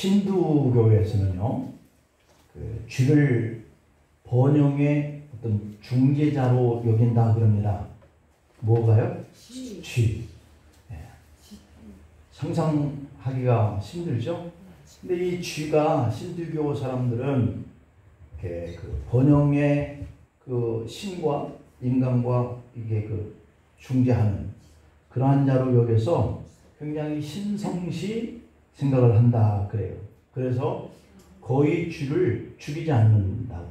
신두교에서는요, 그 쥐를 번영의 어떤 중재자로 여긴다 그럽니다. 뭐가요? 쥐. 네. 상상하기가 힘들죠? 근데 이 쥐가 신두교 사람들은 이렇게 그 번영의 그 신과 인간과 이게 그 중재하는 그러한 자로 여겨서 굉장히 신성시 생각을 한다 그래요. 그래서 거의 쥐를 죽이지 않는다고.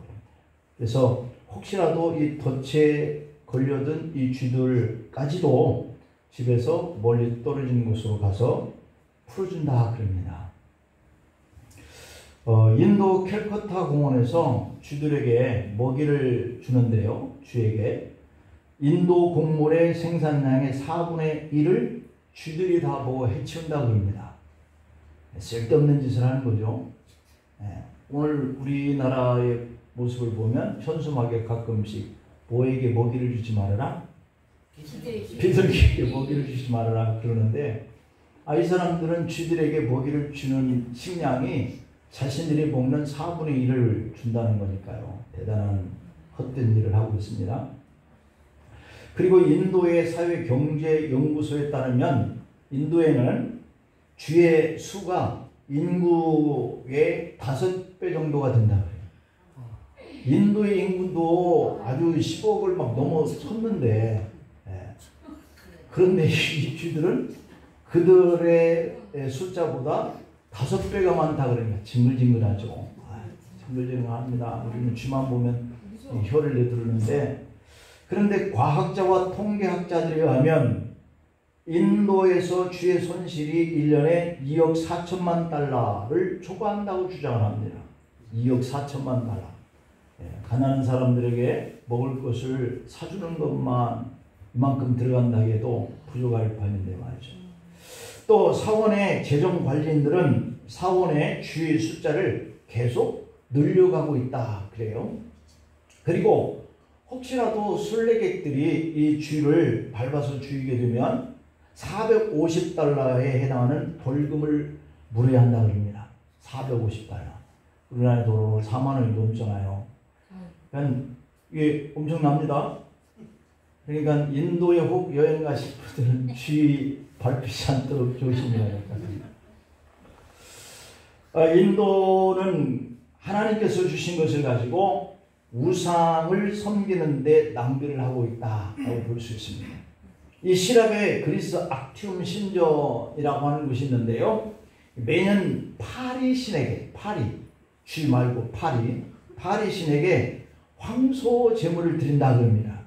그래서 혹시라도 이 덫에 걸려든 이 쥐들까지도 집에서 멀리 떨어진 곳으로 가서 풀어준다 그럽니다. 인도 캘커타 공원에서 쥐들에게 먹이를 주는데요. 쥐에게 인도 곡물의 생산량의 4분의 1을 쥐들이 다 먹어 해치운다고 합니다. 쓸데없는 짓을 하는 거죠. 오늘 우리나라의 모습을 보면 현수막에 가끔씩 보에게 먹이를 주지 말아라, 비둘기에게 먹이를 주지 말아라 그러는데, 이 사람들은 쥐들에게 먹이를 주는 식량이 자신들이 먹는 4분의 1을 준다는 거니까요. 대단한 헛된 일을 하고 있습니다. 그리고 인도의 사회경제연구소에 따르면 인도에는 쥐의 수가 인구의 5배 정도가 된다고 해요. 인도의 인구도 아주 10억을 막 넘어섰는데, 그런데 이 쥐들은 그들의 숫자보다 5배가 많다 그러니까 징글징글하죠. 징글징글합니다. 우리는 쥐만 보면 혀를 내두르는데, 그런데 과학자와 통계학자들에 의하면 인도에서 쥐의 손실이 1년에 2억 4천만 달러를 초과한다고 주장을 합니다. 2억 4천만 달러. 가난한 사람들에게 먹을 것을 사주는 것만 이만큼 들어간다 해도 부족할 판인데 말이죠. 또 사원의 재정관리인들은 사원의 쥐의 숫자를 계속 늘려가고 있다 그래요. 그리고 혹시라도 순례객들이 이 쥐를 밟아서 죽이게 되면 450달러에 해당하는 벌금을 물어야 한다고 합니다. 450달러. 우리나라 돈으로 4만 원이 넘잖아요. 그러니까 이게 엄청납니다. 그러니까 인도에 혹 여행 가실 분들은 쥐 밟히지 않도록 조심해야 할 것 같습니다. 인도는 하나님께서 주신 것을 가지고 우상을 섬기는 데 낭비를 하고 있다고 볼 수 있습니다. 이 시랍의 그리스 악티움 신전이라고 하는 곳이 있는데요. 매년 파리 신에게, 쥐 말고 파리 신에게 황소 제물을 드린다 그럽니다.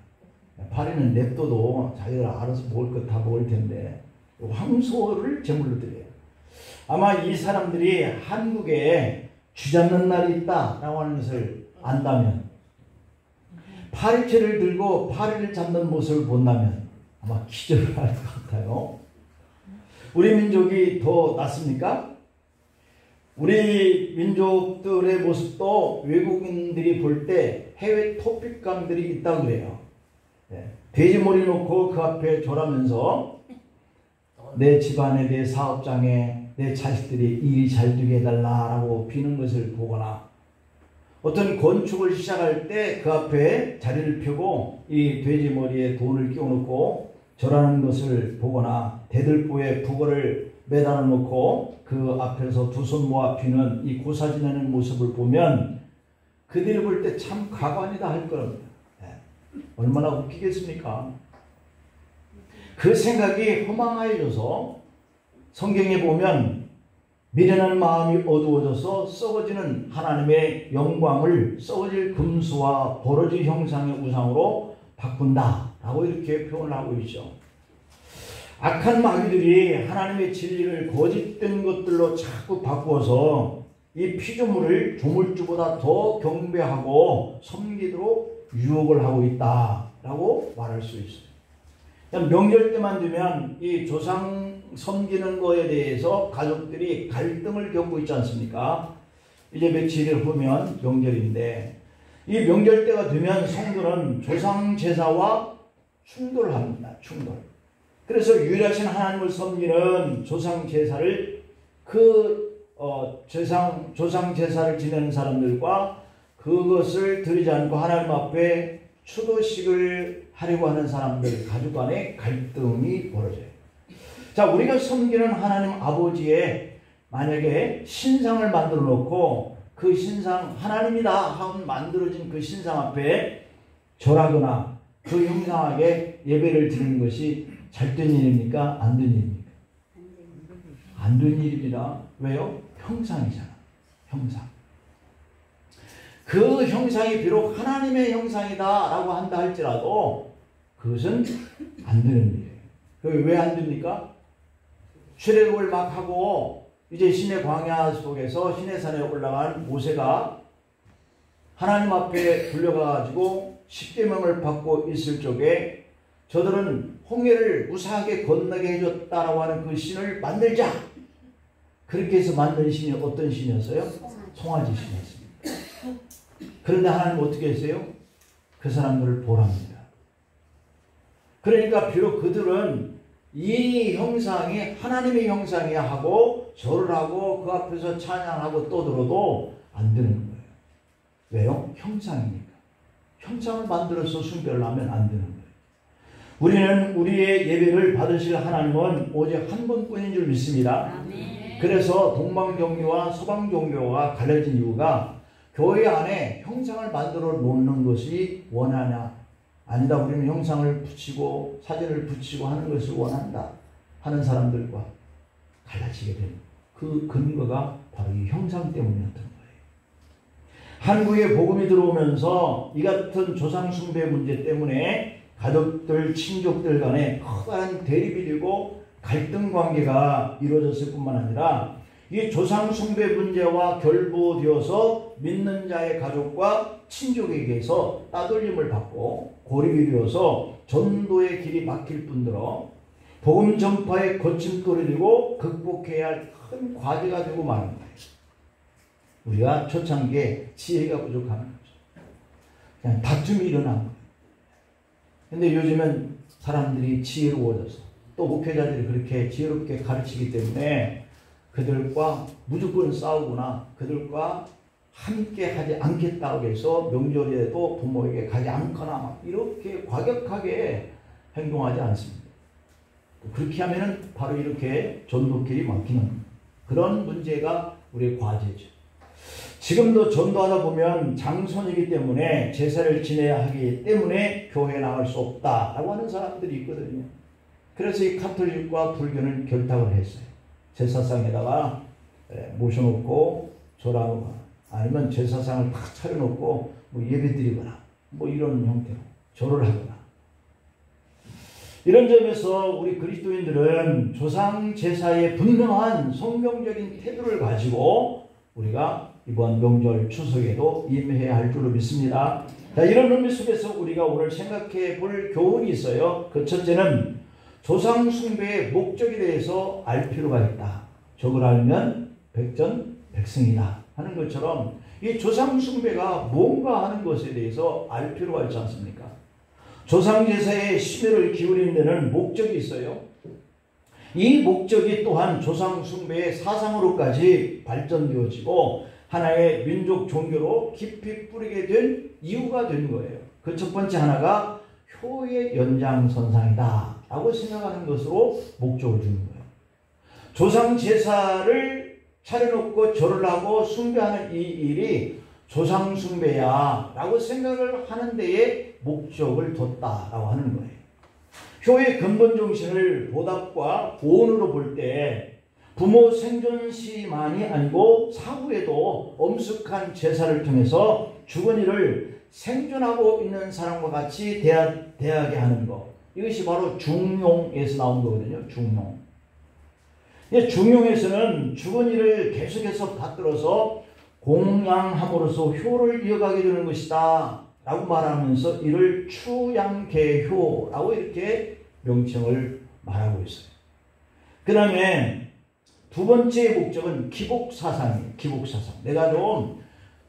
파리는 냅둬도 자기들 알아서 먹을 것 다 먹을 텐데 황소를 제물로 드려요. 아마 이 사람들이 한국에 쥐 잡는 날이 있다라고 하는 것을 안다면, 파리채를 들고 파리를 잡는 모습을 본다면 아마 기절을 할 것 같아요. 우리 민족이 더 낫습니까? 우리 민족들의 모습도 외국인들이 볼 때 해외 토픽감들이 있다고 그래요. 돼지머리 놓고 그 앞에 절하면서 내 집안에, 내 사업장에, 내 자식들이 일이 잘 되게 해달라고 비는 것을 보거나, 어떤 건축을 시작할 때 그 앞에 자리를 펴고 이 돼지머리에 돈을 끼워놓고 절하는 것을 보거나, 대들보에 북어를 매달아 놓고 그 앞에서 두 손 모아 비는 이 고사 지내는 모습을 보면 그들이 볼 때 참 가관이다 할 겁니다. 얼마나 웃기겠습니까? 그 생각이 허망해져서 성경에 보면 미련한 마음이 어두워져서 썩어지는 하나님의 영광을 썩어질 금수와 버러지 형상의 우상으로 바꾼다 라고 이렇게 표현을 하고 있죠. 악한 마귀들이 하나님의 진리를 거짓된 것들로 자꾸 바꾸어서 이 피조물을 조물주보다 더 경배하고 섬기도록 유혹을 하고 있다라고 말할 수 있어요. 명절 때만 되면 이 조상 섬기는 거에 대해서 가족들이 갈등을 겪고 있지 않습니까? 이제 며칠 후면 명절인데, 이 명절 때가 되면 성도는 조상 제사와 충돌을 합니다. 충돌. 그래서 유일하신 하나님을 섬기는 조상 제사를 그 조상 제사를 지내는 사람들과 그것을 드리지 않고 하나님 앞에 추도식을 하려고 하는 사람들 가족 간의 갈등이 벌어져요. 자, 우리가 섬기는 하나님 아버지의 만약에 신상을 만들어 놓고 그 신상 하나님이다 하고 만들어진 그 신상 앞에 절하거나 그 형상하게 예배를 드리는 것이 잘된 일입니까? 안 된 일입니까? 안 된 일입니다. 왜요? 형상이잖아. 형상. 그 형상이 비록 하나님의 형상이다 라고 한다 할지라도 그것은 안 되는 일이에요. 왜 안 됩니까? 출애굽을 막 하고 이제 신의 광야 속에서 시내산에 올라간 모세가 하나님 앞에 불려가지고 십계명을 받고 있을 적에 저들은 홍해를 무사하게 건너게 해줬다라고 하는 그 신을 만들자. 그렇게 해서 만든 신이 어떤 신이었어요? 송아지 신이었습니다. 그런데 하나님 어떻게 했어요? 그 사람들을 보랍니다. 그러니까 비록 그들은 이 형상이 하나님의 형상이야 하고 절을 하고 그 앞에서 찬양하고 떠들어도 안 되는 거예요. 왜요? 형상이니까. 형상을 만들어서 숭배를 하면 안 되는 거예요. 우리는 우리의 예배를 받으실 하나님은 오직 한 분뿐인 줄 믿습니다. 그래서 동방종교와 서방종교가 갈라진 이유가 교회 안에 형상을 만들어 놓는 것이 원하냐? 아니다. 우리는 형상을 붙이고 사진을 붙이고 하는 것을 원한다 하는 사람들과 갈라지게 된 그 근거가 바로 이 형상 때문이었던 거예요. 한국에 복음이 들어오면서 이 같은 조상 숭배 문제 때문에 가족들, 친족들 간에 커다란 대립이 되고 갈등 관계가 이루어졌을 뿐만 아니라 이 조상 숭배 문제와 결부되어서 믿는 자의 가족과 친족에게서 따돌림을 받고 고립이 되어서 전도의 길이 막힐 뿐더러 복음 전파의 거침돌이 되고 극복해야 할 큰 과제가 되고 마는 거예요. 우리가 초창기에 지혜가 부족하는 거죠. 그냥 다툼이 일어난 거예요. 근데 요즘은 사람들이 지혜로워져서 또 목회자들이 그렇게 지혜롭게 가르치기 때문에 그들과 무조건 싸우거나 그들과 함께 하지 않겠다고 해서 명절에도 부모에게 가지 않거나 막 이렇게 과격하게 행동하지 않습니다. 그렇게 하면은 바로 이렇게 전도길이 막히는 그런 문제가 우리의 과제죠. 지금도 전도하다 보면 장손이기 때문에 제사를 지내야 하기 때문에 교회에 나갈 수 없다라고 하는 사람들이 있거든요. 그래서 이 카톨릭과 불교는 결탁을 했어요. 제사상에다가 모셔놓고 절하거나 아니면 제사상을 탁 차려놓고 뭐 예배드리거나 뭐 이런 형태로 절을 하거나 이런 점에서 우리 그리스도인들은 조상 제사에 분명한 성경적인 태도를 가지고 우리가 이번 명절 추석에도 임해야 할 줄로 믿습니다. 자, 이런 의미 속에서 우리가 오늘 생각해 볼 교훈이 있어요. 그 첫째는 조상 숭배의 목적에 대해서 알 필요가 있다. 저걸 알면 백전백승이다 하는 것처럼 이 조상 숭배가 뭔가 하는 것에 대해서 알 필요가 있지 않습니까? 조상 제사에 심혈을 기울이는 데는 목적이 있어요. 이 목적이 또한 조상 숭배의 사상으로까지 발전되어지고 하나의 민족 종교로 깊이 뿌리게 된 이유가 된 거예요. 그 첫 번째 하나가 효의 연장선상이다 라고 생각하는 것으로 목적을 주는 거예요. 조상 제사를 차려놓고 절을 하고 숭배하는 이 일이 조상 숭배야 라고 생각을 하는 데에 목적을 뒀다라고 하는 거예요. 효의 근본 정신을 보답과 보온으로 볼 때 부모 생존 시만이 아니고 사후에도 엄숙한 제사를 통해서 주거니를 생존하고 있는 사람과 같이 대하게 하는 것. 이것이 바로 중용에서 나온 거거든요. 중용. 중용에서는 주거니를 계속해서 받들어서 공양함으로써 효를 이어가게 되는 것이다 라고 말하면서 이를 추양계효라고 이렇게 명칭을 말하고 있어요. 그 다음에 두 번째 목적은 기복사상이에요. 기복사상. 내가 좀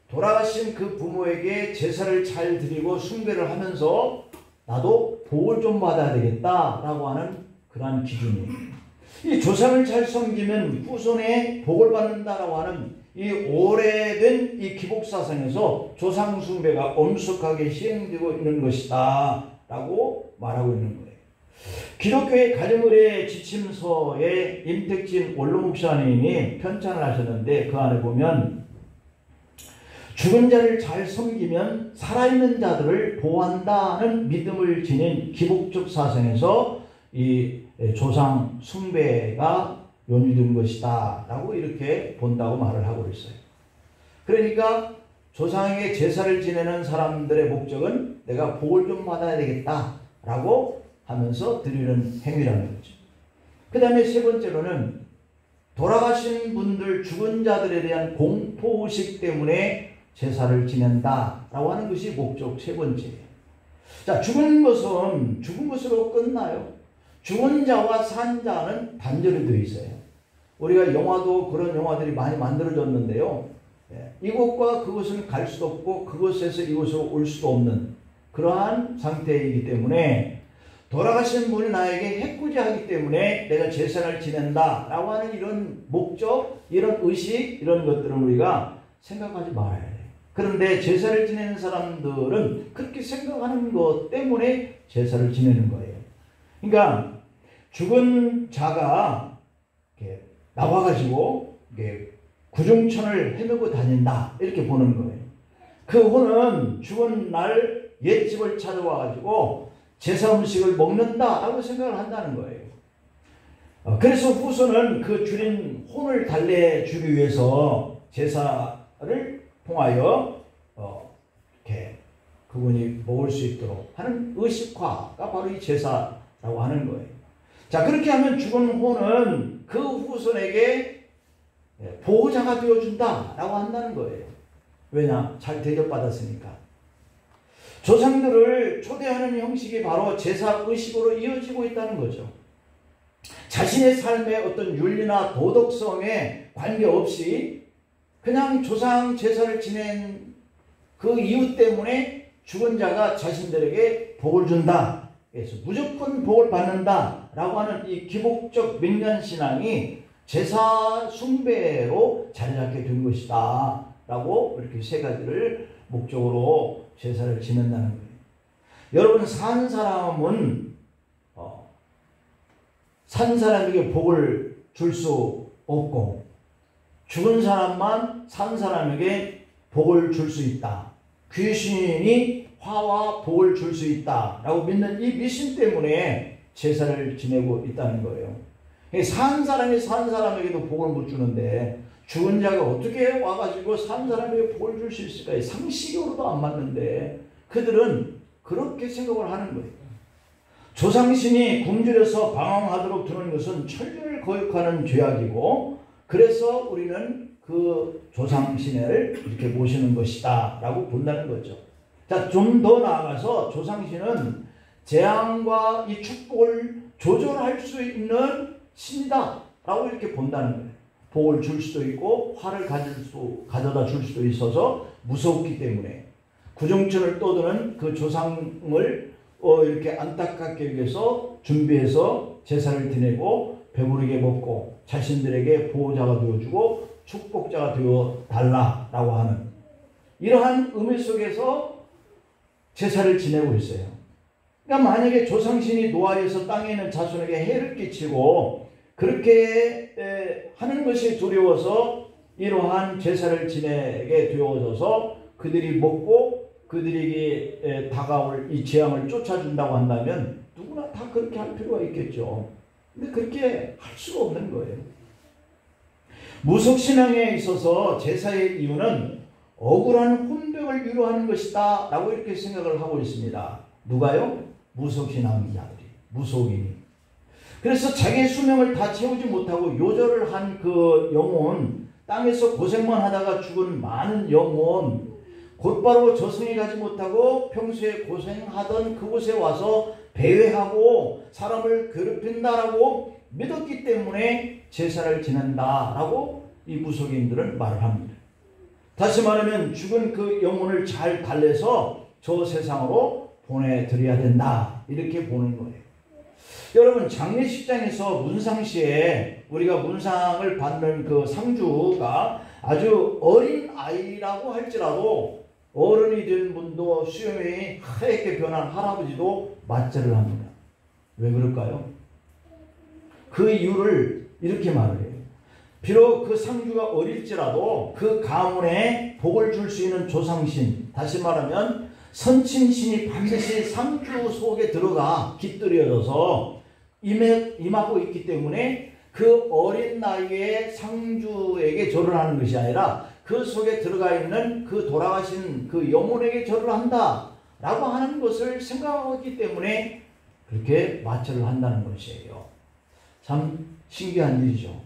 돌아가신 그 부모에게 제사를 잘 드리고 숭배를 하면서 나도 복을 좀 받아야 되겠다라고 하는 그러한 기준이에요. 이 조상을 잘 섬기면 후손에 복을 받는다라고 하는 이 오래된 이 기복사상에서 조상 숭배가 엄숙하게 시행되고 있는 것이다 라고 말하고 있는 거예요. 기독교의 가정의례 지침서에 임택진 원로목사님이 편찬을 하셨는데 그 안에 보면 죽은 자를 잘 섬기면 살아있는 자들을 보호한다는 믿음을 지닌 기복적 사상에서 이 조상 숭배가 연유된 것이다 라고 이렇게 본다고 말을 하고 있어요. 그러니까 조상에게 제사를 지내는 사람들의 목적은 내가 복을 좀 받아야 되겠다 라고 하면서 드리는 행위라는 거죠. 그 다음에 세 번째로는 돌아가신 분들 죽은 자들에 대한 공포의식 때문에 제사를 지낸다 라고 하는 것이 목적 세 번째예요. 자, 죽은 것은 죽은 것으로 끝나요. 죽은 자와 산 자는 단절이 되어 있어요. 우리가 영화도 그런 영화들이 많이 만들어졌는데요. 이곳과 그곳은 갈 수도 없고 그곳에서 이곳으로 올 수도 없는 그러한 상태이기 때문에 돌아가신 분이 나에게 해코지하기 때문에 내가 제사를 지낸다 라고 하는 이런 목적, 이런 의식, 이런 것들은 우리가 생각하지 말아야 돼요. 그런데 제사를 지내는 사람들은 그렇게 생각하는 것 때문에 제사를 지내는 거예요. 그러니까 죽은 자가 이렇게 나와가지고 이렇게 구중천을 헤매고 다닌다 이렇게 보는 거예요. 그 호는 죽은 날 옛집을 찾아와가지고 제사 음식을 먹는다라고 생각을 한다는 거예요. 그래서 후손은 그 줄인 혼을 달래주기 위해서 제사를 통하여 이렇게 그분이 먹을 수 있도록 하는 의식화가 바로 이 제사라고 하는 거예요. 자, 그렇게 하면 죽은 혼은 그 후손에게 보호자가 되어준다라고 한다는 거예요. 왜냐? 잘 대접받았으니까. 조상들을 초대하는 형식이 바로 제사의식으로 이어지고 있다는 거죠. 자신의 삶의 어떤 윤리나 도덕성에 관계없이 그냥 조상 제사를 지낸 그 이유 때문에 죽은 자가 자신들에게 복을 준다. 그래서 무조건 복을 받는다 라고 하는 이 기복적 민간신앙이 제사 숭배로 자리 잡게 된 것이다 라고 이렇게 세 가지를 목적으로 제사를 지낸다는 거예요. 여러분, 산 사람에게 복을 줄 수 없고 죽은 사람만 산 사람에게 복을 줄 수 있다. 귀신이 화와 복을 줄 수 있다 라고 믿는 이 미신 때문에 제사를 지내고 있다는 거예요. 산 사람이 산 사람에게도 복을 못 주는데 죽은 자가 어떻게 와가지고 산 사람에게 복을 줄 수 있을까요? 상식으로도 안 맞는데 그들은 그렇게 생각을 하는 거예요. 조상신이 굶주려서 방황하도록 두는 것은 천륜을 거역하는 죄악이고 그래서 우리는 그 조상신을 이렇게 모시는 것이다 라고 본다는 거죠. 자, 좀 더 나아가서 조상신은 재앙과 이 축복을 조절할 수 있는 신이다 라고 이렇게 본다는 거예요. 복을 줄 수도 있고 화를 가져다 줄 수도 있어서 무섭기 때문에 구중천을 떠드는 그 조상을 이렇게 안타깝게 위해서 준비해서 제사를 지내고 배부르게 먹고 자신들에게 보호자가 되어주고 축복자가 되어 달라라고 하는 이러한 의미 속에서 제사를 지내고 있어요. 그러니까 만약에 조상신이 노하에서 땅에 있는 자손에게 해를 끼치고 그렇게 하는 것이 두려워서 이러한 제사를 지내게 되어져서 그들이 먹고 그들에게 다가올 이 재앙을 쫓아준다고 한다면 누구나 다 그렇게 할 필요가 있겠죠. 근데 그렇게 할 수가 없는 거예요. 무속신앙에 있어서 제사의 이유는 억울한 혼병을 위로하는 것이다 라고 이렇게 생각을 하고 있습니다. 누가요? 무속신앙자들이, 무속인이. 그래서 자기의 수명을 다 채우지 못하고 요절을 한 그 영혼, 땅에서 고생만 하다가 죽은 많은 영혼, 곧바로 저승에 가지 못하고 평소에 고생하던 그곳에 와서 배회하고 사람을 괴롭힌다라고 믿었기 때문에 제사를 지낸다라고 이 무속인들은 말을 합니다. 다시 말하면 죽은 그 영혼을 잘 달래서 저 세상으로 보내드려야 된다 이렇게 보는 거예요. 여러분, 장례식장에서 문상시에 우리가 문상을 받는 그 상주가 아주 어린 아이라고 할지라도 어른이 된 분도 수염이 하얗게 변한 할아버지도 맞절을 합니다. 왜 그럴까요? 그 이유를 이렇게 말을 해요. 비록 그 상주가 어릴지라도 그 가문에 복을 줄 수 있는 조상신, 다시 말하면 선친신이 반드시 상주 속에 들어가 깃들여져서 임하고 있기 때문에 그 어린 나이에 상주에게 절을 하는 것이 아니라 그 속에 들어가 있는 그 돌아가신 그 영혼에게 절을 한다 라고 하는 것을 생각하고 있기 때문에 그렇게 마찰을 한다는 것이에요. 참 신기한 일이죠.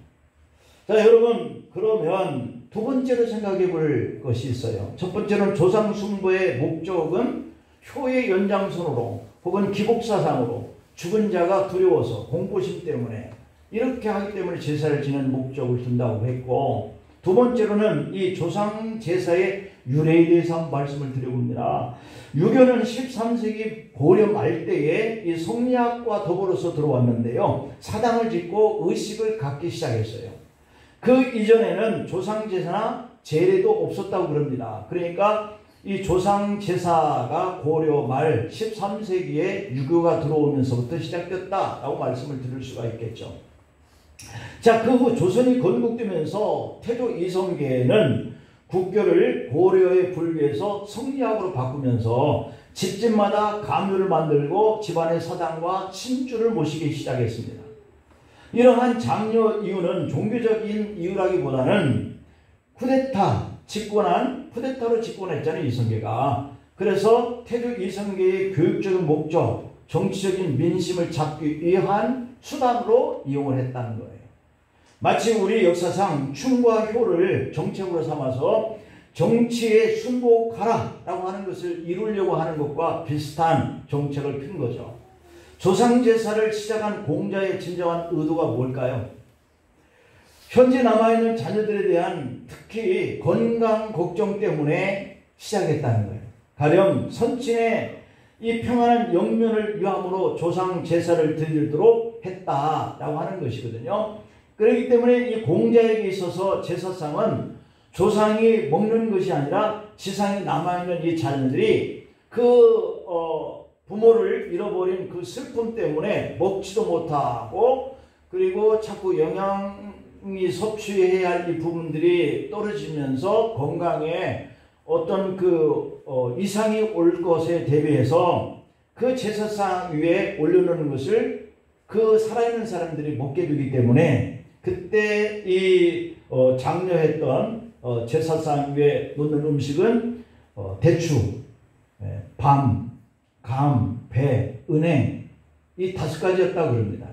자, 여러분, 그러면 두 번째로 생각해 볼 것이 있어요. 첫 번째는 조상 숭배의 목적은 효의 연장선으로 혹은 기복사상으로 죽은 자가 두려워서 공포심 때문에 이렇게 하기 때문에 제사를 지는 목적을 둔다고 했고, 두 번째로는 이 조상 제사의 유래에 대해서 한번 말씀을 드려봅니다. 유교는 13세기 고려 말때에 이 성리학과 더불어서 들어왔는데요. 사당을 짓고 의식을 갖기 시작했어요. 그 이전에는 조상 제사나 제례도 없었다고 그럽니다. 그러니까 이 조상 제사가 고려 말 13세기에 유교가 들어오면서부터 시작됐다라고 말씀을 드릴 수가 있겠죠. 자, 그 후 조선이 건국되면서 태조 이성계는 국교를 고려의 불교에서 성리학으로 바꾸면서 집집마다 가묘를 만들고 집안의 사당과 신주를 모시기 시작했습니다. 이러한 장려 이유는 종교적인 이유라기보다는 쿠데타로 집권했잖아요, 이성계가. 그래서 태조 이성계의 교육적인 목적, 정치적인 민심을 잡기 위한 수단으로 이용을 했다는 거예요. 마치 우리 역사상 충과 효를 정책으로 삼아서 정치에 순복하라 라고 하는 것을 이루려고 하는 것과 비슷한 정책을 핀 거죠. 조상제사를 시작한 공자의 진정한 의도가 뭘까요? 현재 남아있는 자녀들에 대한 특히 건강 걱정 때문에 시작했다는 거예요. 가령 선친의 이 평안한 영면을 위함으로 조상제사를 드리도록 했다라고 하는 것이거든요. 그렇기 때문에 이 공자에게 있어서 제사상은 조상이 먹는 것이 아니라 지상에 남아있는 이 자녀들이 부모를 잃어버린 그 슬픔 때문에 먹지도 못하고 그리고 자꾸 영양이 섭취해야 할 이 부분들이 떨어지면서 건강에 어떤 이상이 올 것에 대비해서 그 제사상 위에 올려놓는 것을 그 살아있는 사람들이 먹게 되기 때문에 그때 이 장려했던 제사상 위에 놓는 음식은 대추, 밤, 감, 배, 은행 이 5가지였다고 그럽니다.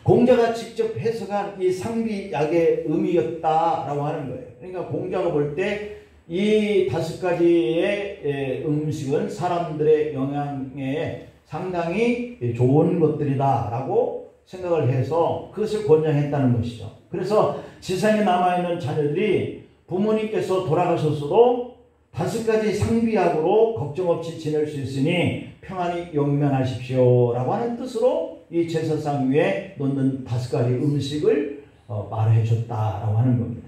공자가 직접 해석한 이 상비약의 의미였다라고 하는 거예요. 그러니까 공자가 볼 때 이 5가지의 음식은 사람들의 영양에 상당히 좋은 것들이다라고 생각을 해서 그것을 권장했다는 것이죠. 그래서 지상에 남아있는 자녀들이 부모님께서 돌아가셨어도 5가지 상비약으로 걱정 없이 지낼 수 있으니 평안히 영면하십시오 라고 하는 뜻으로 이 제사상 위에 놓는 5가지 음식을 말해 줬다라고 하는 겁니다.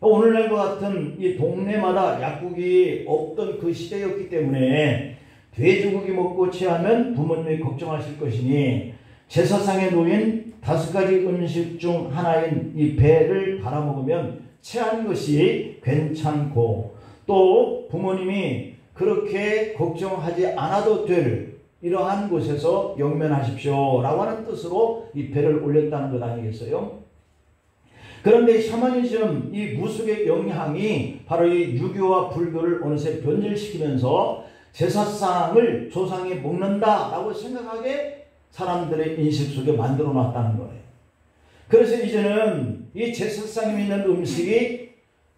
오늘날과 같은 이 동네마다 약국이 없던 그 시대였기 때문에 돼지고기 먹고 체하면 부모님이 걱정하실 것이니 제사상에 놓인 5가지 음식 중 하나인 이 배를 갈아 먹으면 체하는 것이 괜찮고 또 부모님이 그렇게 걱정하지 않아도 될 이러한 곳에서 영면하십시오 라고 하는 뜻으로 이 배를 올렸다는 것 아니겠어요? 그런데 샤머니즘 이 무속의 영향이 바로 이 유교와 불교를 어느새 변질시키면서 제사상을 조상이 먹는다 라고 생각하게 사람들의 인식 속에 만들어 놨다는 거예요. 그래서 이제는 이 제사상에 있는 음식이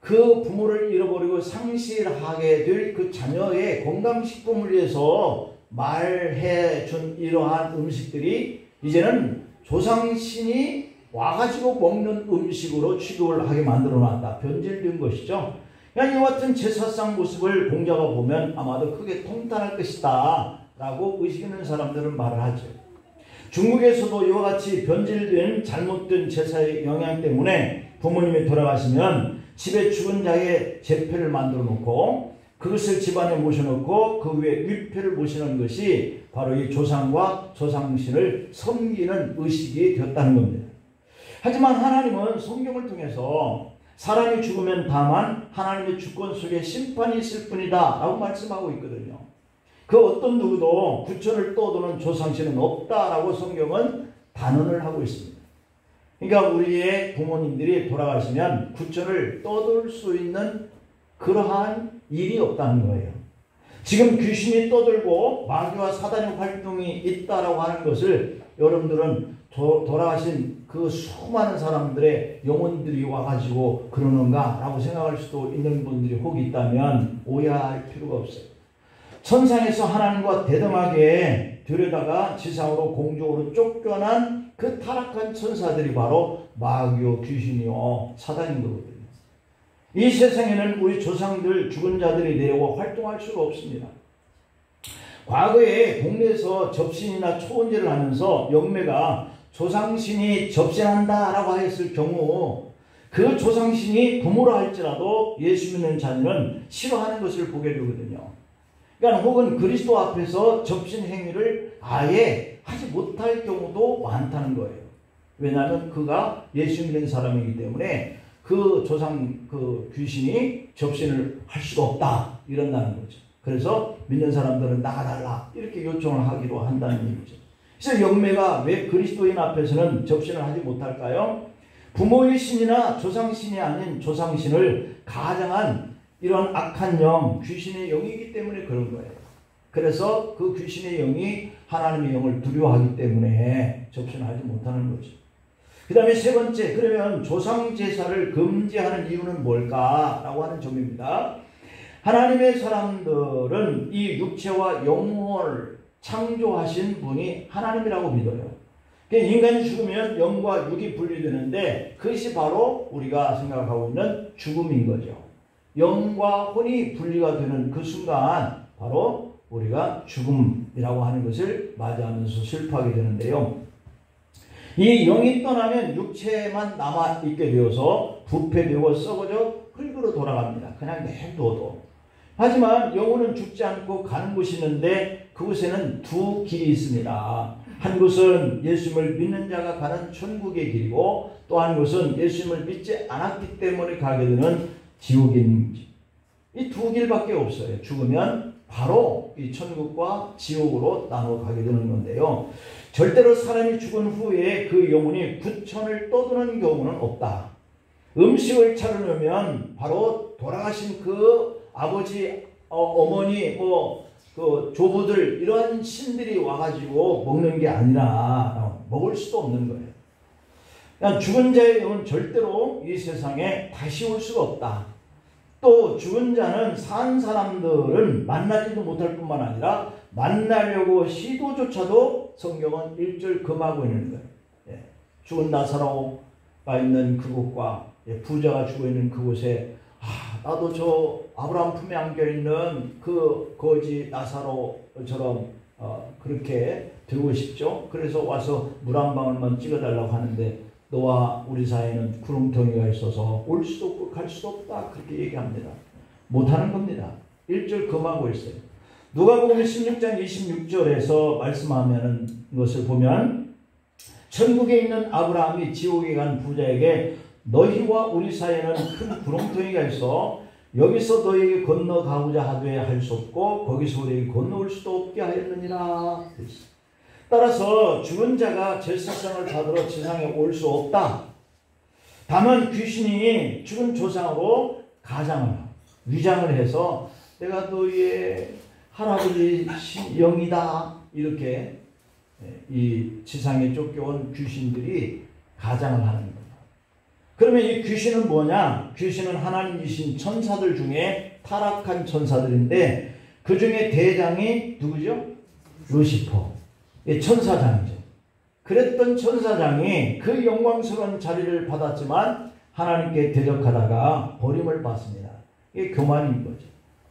그 부모를 잃어버리고 상실하게 될 그 자녀의 건강식품을 위해서 말해 준 이러한 음식들이 이제는 조상신이 와가지고 먹는 음식으로 취급을 하게 만들어 놨다. 변질된 것이죠. 그냥 이와 같은 제사상 모습을 공자가 보면 아마도 크게 통탄할 것이다 라고 의식 있는 사람들은 말을 하죠. 중국에서도 이와 같이 변질된 잘못된 제사의 영향 때문에 부모님이 돌아가시면 집에 죽은 자의 제패를 만들어 놓고 그것을 집안에 모셔놓고 그 위에 위패를 모시는 것이 바로 이 조상과 조상신을 섬기는 의식이 되었다는 겁니다. 하지만 하나님은 성경을 통해서 사람이 죽으면 다만 하나님의 주권 속에 심판이 있을 뿐이다 라고 말씀하고 있거든요. 그 어떤 누구도 구천을 떠도는 조상신은 없다라고 성경은 단언을 하고 있습니다. 그러니까 우리의 부모님들이 돌아가시면 구천을 떠돌 수 있는 그러한 일이 없다는 거예요. 지금 귀신이 떠들고 마귀와 사단의 활동이 있다라고 하는 것을 여러분들은 돌아가신 그 수많은 사람들의 영혼들이 와가지고 그러는가 라고 생각할 수도 있는 분들이 혹 있다면 오해할 필요가 없어요. 천상에서 하나님과 대등하게 들여다가 지상으로 공중으로 쫓겨난 그 타락한 천사들이 바로 마귀요 귀신이요 사단인 거거든요. 이 세상에는 우리 조상들 죽은 자들이 내려와 활동할 수가 없습니다. 과거에 동네에서 접신이나 초원제를 하면서 영매가 조상신이 접신한다 라고 했을 경우 그 조상신이 부모라 할지라도 예수 믿는 자녀는 싫어하는 것을 보게 되거든요. 그러니까 혹은 그리스도 앞에서 접신 행위를 아예 하지 못할 경우도 많다는 거예요. 왜냐하면 그가 예수 믿는 사람이기 때문에 그 조상 그 귀신이 접신을 할 수가 없다 이런다는 거죠. 그래서 믿는 사람들은 나가달라 이렇게 요청을 하기로 한다는 얘기죠. 그래서 영매가 왜 그리스도인 앞에서는 접신을 하지 못할까요? 부모의 신이나 조상신이 아닌 조상신을 가장한 이런 악한 영, 귀신의 영이기 때문에 그런 거예요. 그래서 그 귀신의 영이 하나님의 영을 두려워하기 때문에 접신하지 못하는 거죠. 그 다음에 세 번째, 그러면 조상제사를 금지하는 이유는 뭘까라고 하는 점입니다. 하나님의 사람들은 이 육체와 영혼을 창조하신 분이 하나님이라고 믿어요. 인간이 죽으면 영과 육이 분리되는데 그것이 바로 우리가 생각하고 있는 죽음인 거죠. 영과 혼이 분리가 되는 그 순간 바로 우리가 죽음이라고 하는 것을 맞이하면서 슬퍼하게 되는데요. 이 영이 떠나면 육체만 남아있게 되어서 부패되고 썩어져 흙으로 돌아갑니다. 그냥 내둬도. 하지만 영혼은 죽지 않고 가는 곳이 있는데 그곳에는 두 길이 있습니다. 한 곳은 예수님을 믿는 자가 가는 천국의 길이고 또 한 곳은 예수님을 믿지 않았기 때문에 가게 되는 지옥인 길. 이 두 길밖에 없어요. 죽으면 바로 이 천국과 지옥으로 나눠 가게 되는 건데요. 절대로 사람이 죽은 후에 그 영혼이 구천을 떠도는 경우는 없다. 음식을 차리려면 바로 돌아가신 그 아버지, 어머니, 그 조부들 이런 신들이 와가지고 먹는 게 아니라 먹을 수도 없는 거예요. 그냥 죽은 자의 영은 절대로 이 세상에 다시 올 수가 없다. 또 죽은 자는 산 사람들은 만나지도 못할 뿐만 아니라 만나려고 시도조차도 성경은 1절 금하고 있는 거예요. 예. 죽은 나사로가 있는 그곳과 부자가 죽어 있는 그곳에 나도 저 아브라함 품에 안겨있는 그 거지 나사로처럼 그렇게 되고 싶죠. 그래서 와서 물 한 방울만 찍어달라고 하는데 너와 우리 사이에는 구렁텅이가 있어서 올 수도 없고 갈 수도 없다 그렇게 얘기합니다. 못하는 겁니다. 1절 금하고 있어요. 누가복음 16장 26절에서 말씀하는 것을 보면 천국에 있는 아브라함이 지옥에 간 부자에게 너희와 우리 사이에는 큰 구렁텅이가 있어 여기서 너희에게 건너가고자 하되 할 수 없고 거기서 우리에게 건너올 수도 없게 하였느니라. 따라서 죽은 자가 제사상을 받으러 지상에 올 수 없다. 다만 귀신이 죽은 조상으로 가장을 위장을 해서 내가 너희의 할아버지 영이다 이렇게 이 지상에 쫓겨온 귀신들이 가장을 하는 겁니다. 그러면 이 귀신은 뭐냐? 귀신은 하나님이신 천사들 중에 타락한 천사들인데 그 중에 대장이 누구죠? 루시퍼. 천사장이죠. 그랬던 천사장이 그 영광스러운 자리를 받았지만 하나님께 대적하다가 버림을 받습니다. 이게 교만인 거죠.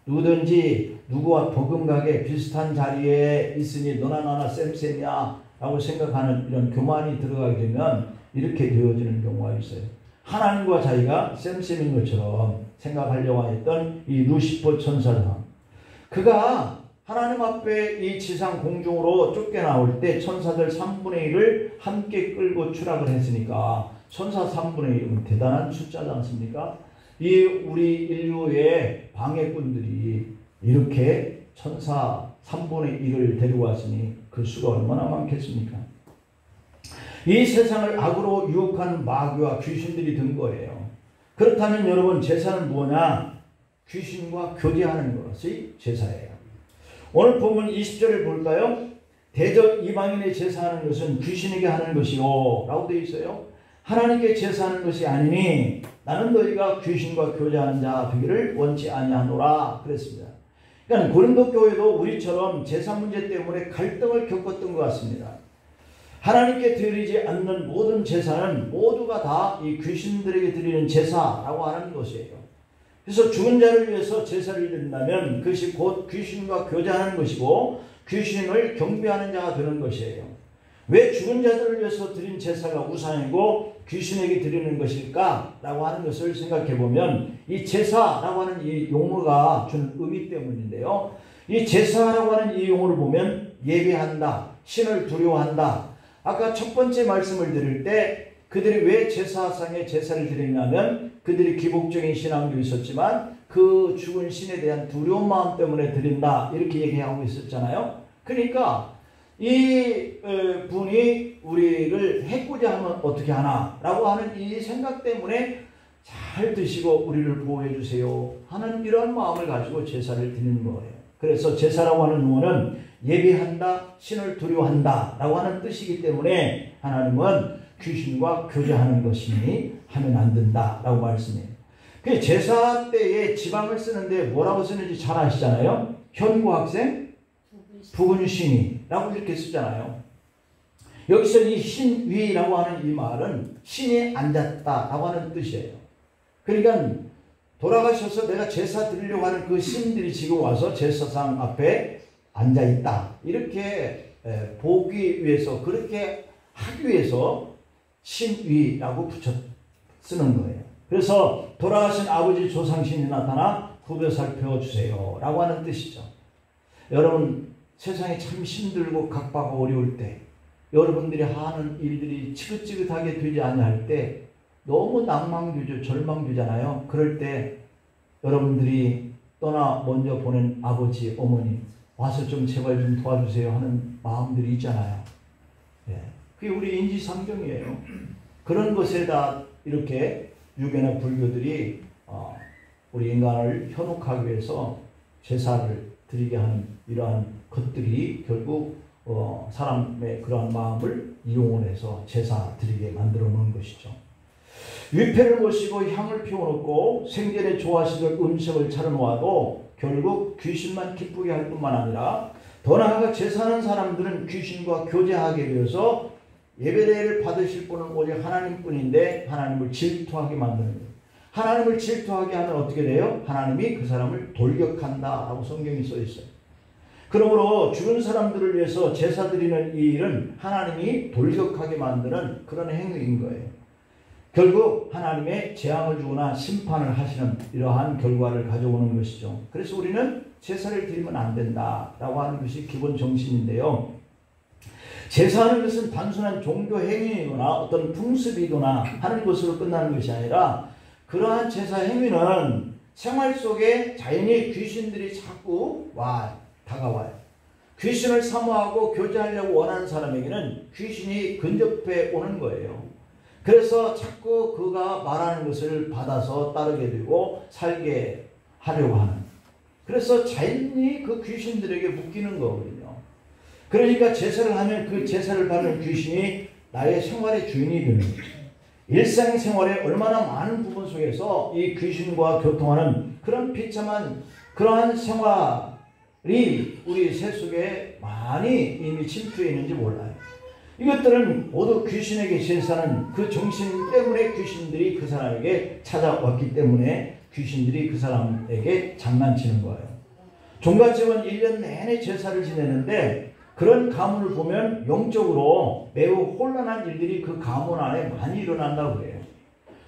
누구든지 누구와 버금가게 비슷한 자리에 있으니 너나 나나 쌤쌤이야 라고 생각하는 이런 교만이 들어가게 되면 이렇게 되어지는 경우가 있어요. 하나님과 자기가 쌤쌤인 것처럼 생각하려고 했던 이 루시퍼 천사는 그가 하나님 앞에 이 지상 공중으로 쫓겨나올 때 천사들 3분의 1을 함께 끌고 추락을 했으니까 천사 3분의 1은 대단한 숫자지 않습니까? 이 우리 인류의 방해꾼들이 이렇게 천사 3분의 1을 데리고 왔으니 그 수가 얼마나 많겠습니까? 이 세상을 악으로 유혹하는 마귀와 귀신들이 든 거예요. 그렇다면 여러분 제사는 뭐냐? 귀신과 교제하는 것이 제사예요. 오늘 본문 20절을 볼까요? 대적 이방인의 제사하는 것은 귀신에게 하는 것이요 라고 되어 있어요. 하나님께 제사하는 것이 아니니 나는 너희가 귀신과 교제하는 자 되기를 원치 아니하노라 그랬습니다. 그러니까 고린도 교회도 우리처럼 제사 문제 때문에 갈등을 겪었던 것 같습니다. 하나님께 드리지 않는 모든 제사는 모두가 다 이 귀신들에게 드리는 제사라고 하는 것이에요. 그래서 죽은 자를 위해서 제사를 드린다면 그것이 곧 귀신과 교제하는 것이고 귀신을 경배하는 자가 되는 것이에요. 왜 죽은 자들을 위해서 드린 제사가 우상이고 귀신에게 드리는 것일까? 라고 하는 것을 생각해 보면 이 제사라고 하는 이 용어가 주는 의미 때문인데요. 이 제사라고 하는 이 용어를 보면 예배한다, 신을 두려워한다. 아까 첫 번째 말씀을 드릴 때 그들이 왜 제사상에 제사를 드리냐면 그들이 기복적인 신앙도 있었지만 그 죽은 신에 대한 두려운 마음 때문에 드린다 이렇게 얘기하고 있었잖아요. 그러니까 이 분이 우리를 해코자 하면 어떻게 하나 라고 하는 이 생각 때문에 잘 드시고 우리를 보호해 주세요 하는 이런 마음을 가지고 제사를 드리는 거예요. 그래서 제사라고 하는 용어는 예배한다, 신을 두려워한다 라고 하는 뜻이기 때문에 하나님은 귀신과 교제하는 것이니 하면 안 된다 라고 말씀해요. 그 제사 때에 지방을 쓰는데 뭐라고 쓰는지 잘 아시잖아요. 현구학생, 부근신이 라고 이렇게 쓰잖아요. 여기서 이 신위라고 하는 이 말은 신이 앉았다 라고 하는 뜻이에요. 그러니까 돌아가셔서 내가 제사 드리려고 하는 그 신들이 지금 와서 제사상 앞에 앉아있다 이렇게 보기 위해서 그렇게 하기 위해서 신위라고 붙여 쓰는 거예요. 그래서 돌아가신 아버지 조상신이 나타나 후벼 살펴주세요 라고 하는 뜻이죠. 여러분 세상이 참 힘들고 각박하고 어려울 때 여러분들이 하는 일들이 지긋지긋하게 되지 아니할 때 너무 낭망주죠. 절망주잖아요. 그럴 때 여러분들이 떠나 먼저 보낸 아버지 어머니 와서 좀 제발 좀 도와주세요 하는 마음들이 있잖아요. 예. 그게 우리 인지상정이에요. 그런 것에다 이렇게 유교나 불교들이 우리 인간을 현혹하기 위해서 제사를 드리게 하는 이러한 것들이 결국 사람의 그러한 마음을 이용을 해서 제사 드리게 만들어 놓은 것이죠. 위패를 모시고 향을 피워놓고 생전에 좋아하시던 음식을 차려놓아도 결국 귀신만 기쁘게 할 뿐만 아니라 더 나아가 제사하는 사람들은 귀신과 교제하게 되어서 예배를 받으실 분은 오직 하나님뿐인데 하나님을 질투하게 만드는 거예요. 하나님을 질투하게 하면 어떻게 돼요? 하나님이 그 사람을 돌격한다 라고 성경이 써 있어요. 그러므로 죽은 사람들을 위해서 제사 드리는 이 일은 하나님이 돌격하게 만드는 그런 행위인 거예요. 결국 하나님의 재앙을 주거나 심판을 하시는 이러한 결과를 가져오는 것이죠. 그래서 우리는 제사를 드리면 안 된다라고 하는 것이 기본 정신인데요. 제사하는 것은 단순한 종교 행위이거나 어떤 풍습이거나 하는 것으로 끝나는 것이 아니라 그러한 제사 행위는 생활 속에 자연히 귀신들이 자꾸 다가와요. 귀신을 사모하고 교제하려고 원하는 사람에게는 귀신이 근접해 오는 거예요. 그래서 자꾸 그가 말하는 것을 받아서 따르게 되고 살게 하려고 하는. 그래서 자연히 그 귀신들에게 묶이는 거거든요. 그러니까 제사를 하면 그 제사를 받는 귀신이 나의 생활의 주인이 되는 거죠. 일상생활에 얼마나 많은 부분 속에서 이 귀신과 교통하는 그런 비참한 그러한 생활이 우리 새 속에 많이 이미 침투해 있는지 몰라요. 이것들은 모두 귀신에게 제사는 그 정신 때문에 귀신들이 그 사람에게 찾아왔기 때문에 귀신들이 그 사람에게 장난치는 거예요. 종갓집은 1년 내내 제사를 지내는데 그런 가문을 보면 영적으로 매우 혼란한 일들이 그 가문 안에 많이 일어난다고 그래요.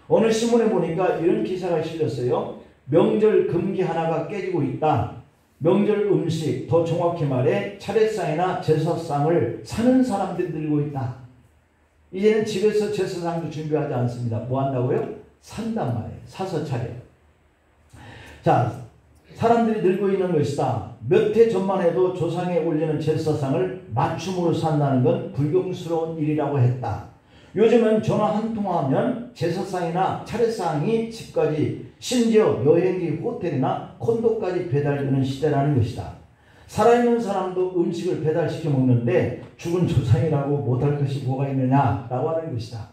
어느 신문에 보니까 이런 기사가 실렸어요. 명절 금기 하나가 깨지고 있다. 명절 음식, 더 정확히 말해 차례상이나 제사상을 사는 사람들이 늘고 있다. 이제는 집에서 제사상도 준비하지 않습니다. 뭐 한다고요? 산단 말이에요. 사서 차려. 자, 사람들이 늘고 있는 것이다. 몇 해 전만 해도 조상에 올리는 제사상을 맞춤으로 산다는 건 불경스러운 일이라고 했다. 요즘은 전화 한 통화하면 제사상이나 차례상이 집까지, 심지어 여행지 호텔이나 콘도까지 배달되는 시대라는 것이다. 살아있는 사람도 음식을 배달시켜 먹는데 죽은 조상이라고 못할 것이 뭐가 있느냐라고 하는 것이다.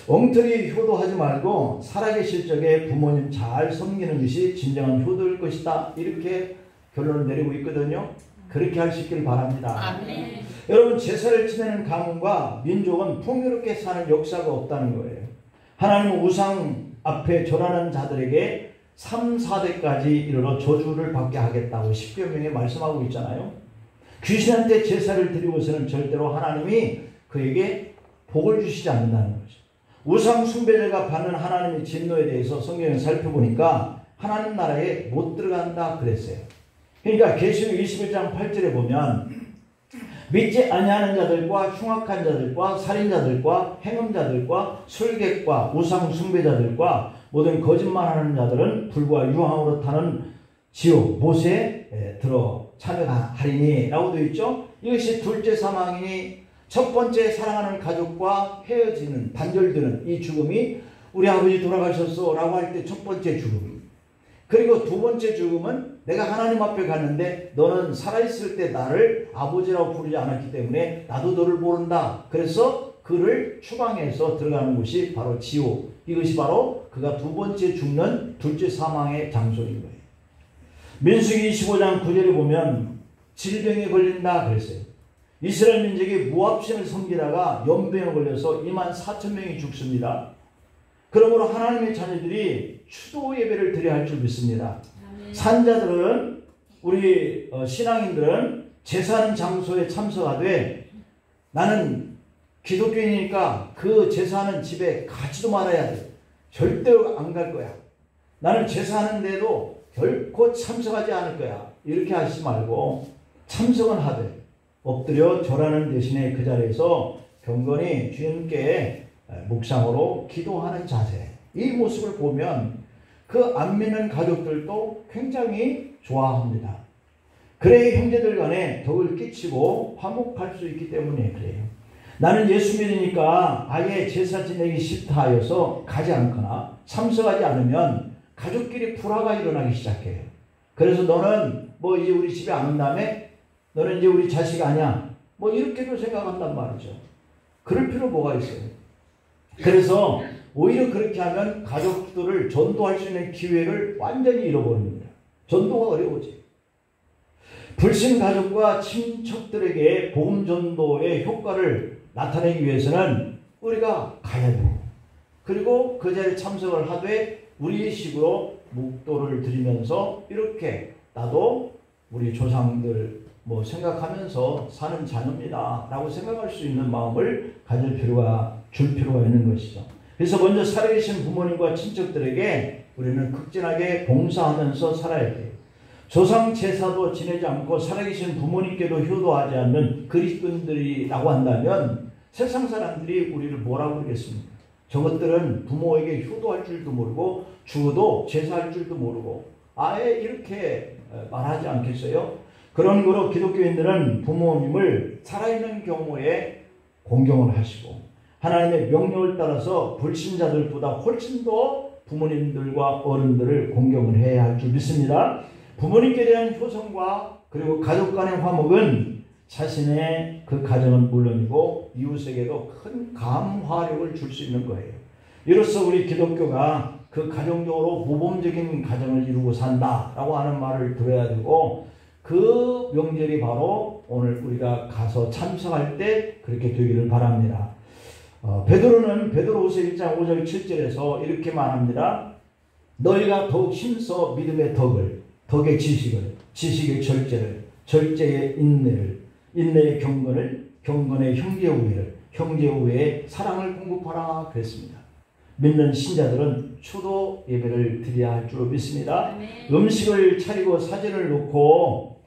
엉터리 효도하지 말고 살아계실 적에 부모님 잘 섬기는 것이 진정한 효도일 것이다. 이렇게 결론을 내리고 있거든요. 그렇게 할 수 있기를 바랍니다. 아멘. 여러분, 제사를 지내는 가문과 민족은 풍요롭게 사는 역사가 없다는 거예요. 하나님은 우상 앞에 절하는 자들에게 3, 4대까지 이르러 저주를 받게 하겠다고 십계명에 말씀하고 있잖아요. 귀신한테 제사를 드리고서는 절대로 하나님이 그에게 복을 주시지 않는다는 거죠. 우상 숭배자가 받는 하나님의 진노에 대해서 성경을 살펴보니까 하나님 나라에 못 들어간다 그랬어요. 그러니까 계시록 21장 8절에 보면 믿지 아니하는 자들과 흉악한 자들과 살인자들과 행음자들과 술객과 우상 숭배자들과 모든 거짓말하는 자들은 불과 유황으로 타는 지옥 못에 들어 참여하리니 라고 되어 있죠. 이것이 둘째 사망이니 첫 번째 사랑하는 가족과 헤어지는 단절되는 이 죽음이 우리 아버지 돌아가셨어 라고 할 때 첫 번째 죽음. 그리고 두 번째 죽음은 내가 하나님 앞에 갔는데 너는 살아있을 때 나를 아버지라고 부르지 않았기 때문에 나도 너를 모른다. 그래서 그를 추방해서 들어가는 곳이 바로 지옥. 이것이 바로 그가 두 번째 죽는 둘째 사망의 장소인 거예요. 민수기 25장 9절에 보면 질병에 걸린다 그랬어요. 이스라엘 민족이 모압신을 섬기다가 연병에 걸려서 24,000명이 죽습니다. 그러므로 하나님의 자녀들이 추도 예배를 드려야 할 줄 믿습니다. 산자들은 우리 신앙인들은 제사하는 장소에 참석하되 나는 기독교인이니까 그 제사하는 집에 가지도 말아야 돼. 절대로 안 갈 거야. 나는 제사하는데도 결코 참석하지 않을 거야. 이렇게 하시지 말고 참석은 하되 엎드려 절하는 대신에 그 자리에서 경건히 주님께 묵상으로 기도하는 자세. 이 모습을 보면 그 안 믿는 가족들도 굉장히 좋아합니다. 그래야 형제들 간에 덕을 끼치고 화목할 수 있기 때문에 그래요. 나는 예수 믿으니까 아예 제사 지내기 싫다 하여서 가지 않거나 참석하지 않으면 가족끼리 불화가 일어나기 시작해요. 그래서 너는 뭐 이제 우리 집에 안 온다며? 너는 이제 우리 자식 아니야? 뭐 이렇게도 생각한단 말이죠. 그럴 필요 뭐가 있어요. 그래서 오히려 그렇게 하면 가족들을 전도할 수 있는 기회를 완전히 잃어버립니다. 전도가 어려워지. 불신 가족과 친척들에게 복음 전도의 효과를 나타내기 위해서는 우리가 가야 되고, 그리고 그 자리에 참석을 하되 우리의 식으로 묵도를 드리면서 이렇게 나도 우리 조상들 뭐 생각하면서 사는 자녀입니다 라고 생각할 수 있는 마음을 가질 필요가 있는 것이죠. 그래서 먼저 살아계신 부모님과 친척들에게 우리는 극진하게 봉사하면서 살아야 돼요. 조상 제사도 지내지 않고 살아계신 부모님께도 효도하지 않는 그리스도인들이라고 한다면 세상 사람들이 우리를 뭐라고 그러겠습니까? 저것들은 부모에게 효도할 줄도 모르고 죽어도 제사할 줄도 모르고 아예 이렇게 말하지 않겠어요? 그런 거로 기독교인들은 부모님을 살아있는 경우에 공경을 하시고 하나님의 명령을 따라서 불신자들보다 훨씬 더 부모님들과 어른들을 공경을 해야 할 줄 믿습니다. 부모님께 대한 효성과 그리고 가족 간의 화목은 자신의 그 가정은 물론이고 이웃에게도 큰 감화력을 줄 수 있는 거예요. 이로써 우리 기독교가 그 가정적으로 모범적인 가정을 이루고 산다라고 하는 말을 들어야 되고 그 명절이 바로 오늘 우리가 가서 참석할 때 그렇게 되기를 바랍니다. 베드로는 베드로후서 1장 5절 7절에서 이렇게 말합니다. 너희가 더욱 힘써 믿음의 덕을, 덕의 지식을, 지식의 절제를, 절제의 인내를, 인내의 경건을, 경건의 형제 우애를, 형제 우애의 사랑을 공급하라 그랬습니다. 믿는 신자들은 추도 예배를 드려야 할 줄로 믿습니다. 음식을 차리고 사진을 놓고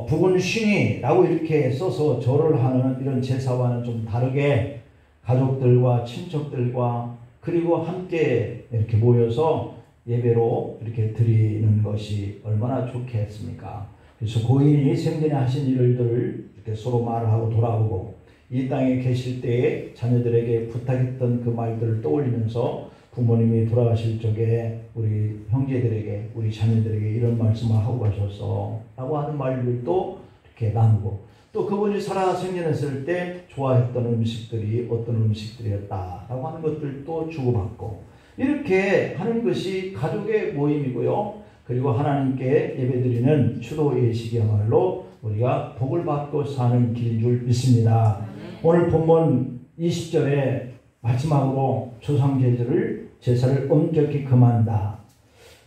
부분 쉰이라고 이렇게 써서 절을 하는 이런 제사와는 좀 다르게 가족들과 친척들과 그리고 함께 이렇게 모여서 예배로 이렇게 드리는 것이 얼마나 좋겠습니까? 그래서 고인이 생전에 하신 일들을 이렇게 서로 말을 하고 돌아보고 이 땅에 계실 때에 자녀들에게 부탁했던 그 말들을 떠올리면서 부모님이 돌아가실 적에 우리 형제들에게, 우리 자녀들에게 이런 말씀을 하고 가셔서 라고 하는 말들도 이렇게 나누고, 또 그분이 살아 생전했을 때 좋아했던 음식들이 어떤 음식들이었다라고 하는 것들도 주고받고, 이렇게 하는 것이 가족의 모임이고요. 그리고 하나님께 예배드리는 추도 예식이야말로 우리가 복을 받고 사는 길인 줄 믿습니다. 오늘 본문 20절에 마지막으로 제사를 엄격히 금한다.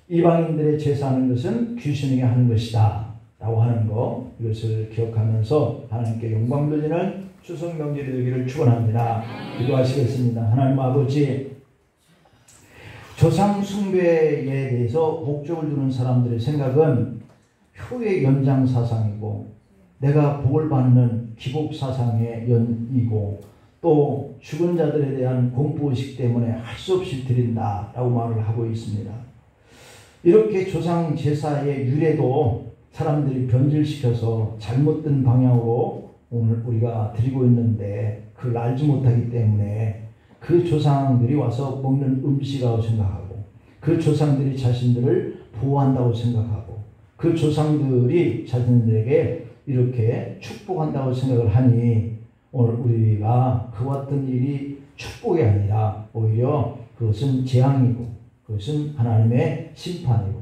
이방인들의 제사하는 것은 귀신에게 하는 것이다 라고 하는 거, 이것을 기억하면서 하나님께 영광 돌리는 추석 명절이 되기를 축원합니다. 기도하시겠습니다. 하나님 아버지, 조상 숭배에 대해서 목적을 두는 사람들의 생각은 효의 연장 사상이고, 내가 복을 받는 기복 사상의 연이고, 또 죽은 자들에 대한 공포의식 때문에 할 수 없이 드린다라고 말을 하고 있습니다. 이렇게 조상 제사의 유래도 사람들이 변질시켜서 잘못된 방향으로 오늘 우리가 드리고 있는데, 그걸 알지 못하기 때문에 그 조상들이 와서 먹는 음식이라고 생각하고, 그 조상들이 자신들을 보호한다고 생각하고, 그 조상들이 자신들에게 이렇게 축복한다고 생각을 하니, 오늘 우리가 그와 같은 일이 축복이 아니라 오히려 그것은 재앙이고, 그것은 하나님의 심판이고,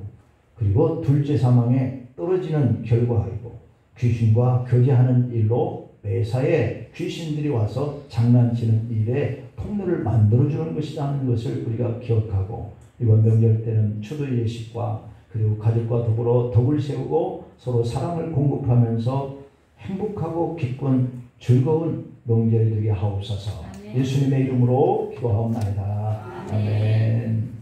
그리고 둘째 사망에 떨어지는 결과이고, 귀신과 교제하는 일로 매사에 귀신들이 와서 장난치는 일에 통로를 만들어주는 것이라는 것을 우리가 기억하고, 이번 명절 때는 추도 예식과 그리고 가족과 더불어 덕을 세우고 서로 사랑을 공급하면서 행복하고 기쁜 즐거운 명절이 되게 하옵소서. 예수님의 이름으로 기도하옵나이다. 아멘.